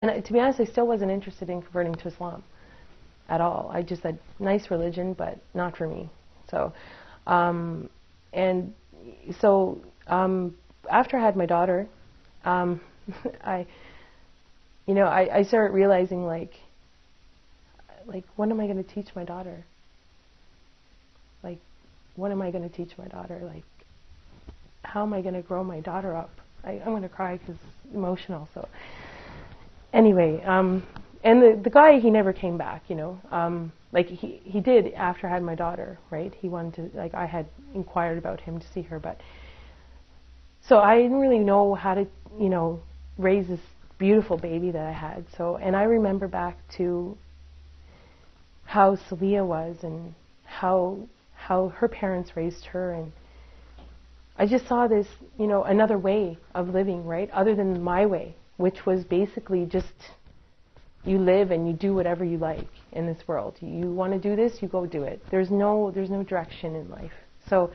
And to be honest, I still wasn't interested in converting to Islam at all. I just said, nice religion, but not for me. So, and so after I had my daughter, I started realizing, like, what am I going to teach my daughter? Like, what am I going to teach my daughter? Like, how am I going to grow my daughter up? I'm going to cry because it's emotional. So, anyway, and the guy, he never came back, like he did after I had my daughter, right? He wanted to, like, I had inquired about him to see her, but so I didn't really know how to, raise this beautiful baby that I had. So, and I remember back to how Celia was and how her parents raised her, and I just saw this, another way of living, right? Other than my way, which was basically just you live and you do whatever you like in this world. You want to do this, you go do it. There's no direction in life. So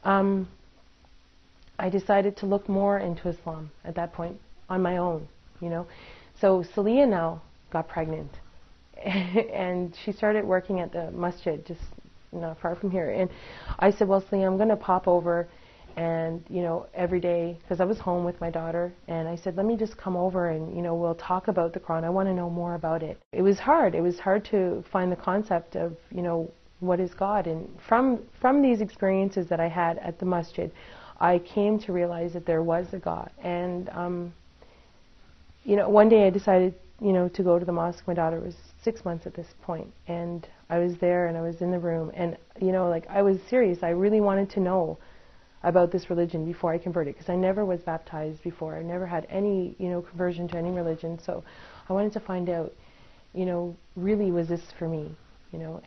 I decided to look more into Islam at that point on my own, So Celia now got pregnant, and she started working at the masjid, just not far from here. And I said, well, Celia, I'm going to pop over and, every day, because I was home with my daughter, and I said, let me just come over and, we'll talk about the Quran. I want to know more about it. It was hard. It was hard to find the concept of, what is God? And from these experiences that I had at the masjid, I came to realize that there was a God. And, one day I decided, to go to the mosque. My daughter was 6 months at this point, and I was there and I was in the room, and, I was serious. I really wanted to know about this religion before I converted, because I never was baptized before. I never had any, conversion to any religion. So I wanted to find out, really, was this for me?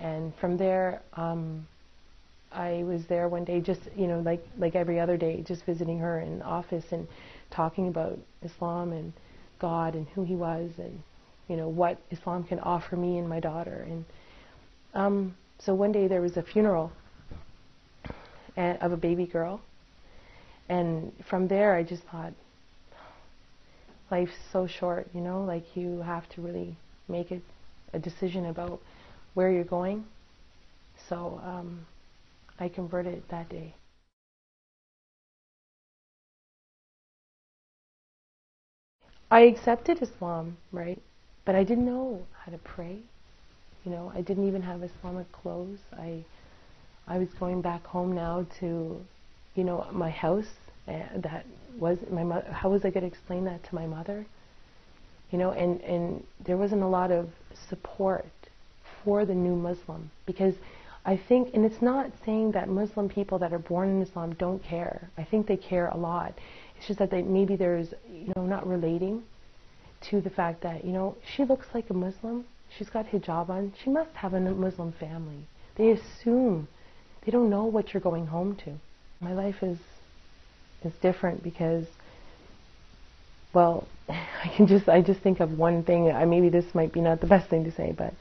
And from there, I was there one day, just, like every other day, just visiting her in the office and talking about Islam and God and who He was, and, what Islam can offer me and my daughter. And so one day there was a funeral of a baby girl. And from there, I just thought, life's so short, like you have to really make a decision about where you're going. So I converted that day. I accepted Islam, right? But I didn't know how to pray. I didn't even have Islamic clothes. I was going back home now to, my house. That was my mother. How was I going to explain that to my mother? And there wasn't a lot of support for the new Muslim, because I think, and it's not saying that Muslim people that are born in Islam don't care. I think they care a lot. It's just that maybe there's, not relating to the fact that, she looks like a Muslim. She's got hijab on. She must have a Muslim family. They assume. They don't know what you're going home to. My life is different because, well, I just think of one thing. Maybe this might be not the best thing to say, but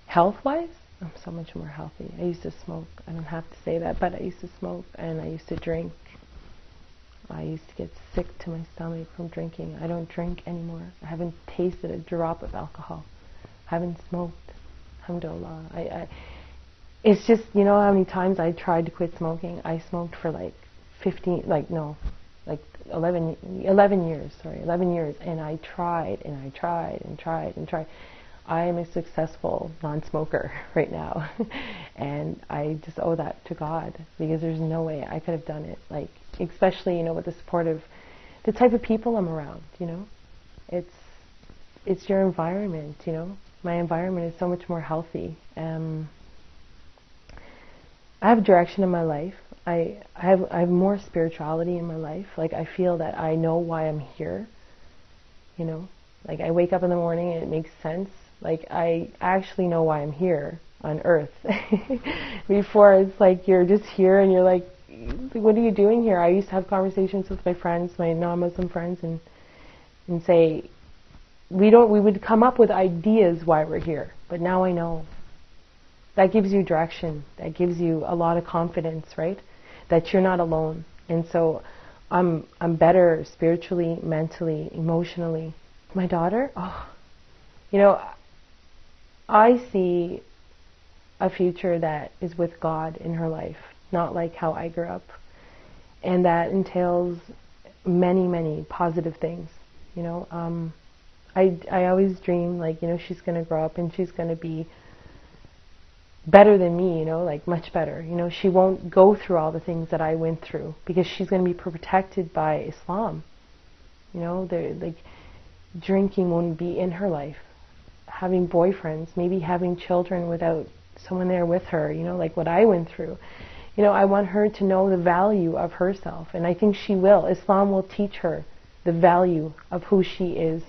health-wise, I'm so much more healthy. I used to smoke. I don't have to say that, but I used to smoke and I used to drink. I used to get sick to my stomach from drinking. I don't drink anymore. I haven't tasted a drop of alcohol. I haven't smoked. Alhamdulillah. It's just, how many times I tried to quit smoking. I smoked for like 11 years, 11 years. And I tried and I tried and tried and tried. I am a successful non-smoker right now. And I just owe that to God, because there's no way I could have done it. Like, especially, with the support of the type of people I'm around, It's your environment, My environment is so much more healthy. I have direction in my life. I have more spirituality in my life. Like, I feel that I know why I'm here, Like, I wake up in the morning and it makes sense. Like, I actually know why I'm here on earth. Before, it's like you're just here and you're like, what are you doing here? I used to have conversations with my friends, my non-Muslim friends, and say, we would come up with ideas why we're here, but now I know. That gives you direction. That gives you a lot of confidence, right? That you're not alone. And so I'm better spiritually, mentally, emotionally, My daughter, oh, you know, I see a future that is with God in her life, not like how I grew up. And that entails many, many positive things. You know, I always dream, like, you know, she's going to grow up and she's going to be better than me, you know, like much better. You know, she won't go through all the things that I went through because she's going to be protected by Islam. You know, like, drinking won't be in her life. Having boyfriends, maybe having children without someone there with her, you know, like what I went through. You know, I want her to know the value of herself, and I think she will. Islam will teach her the value of who she is.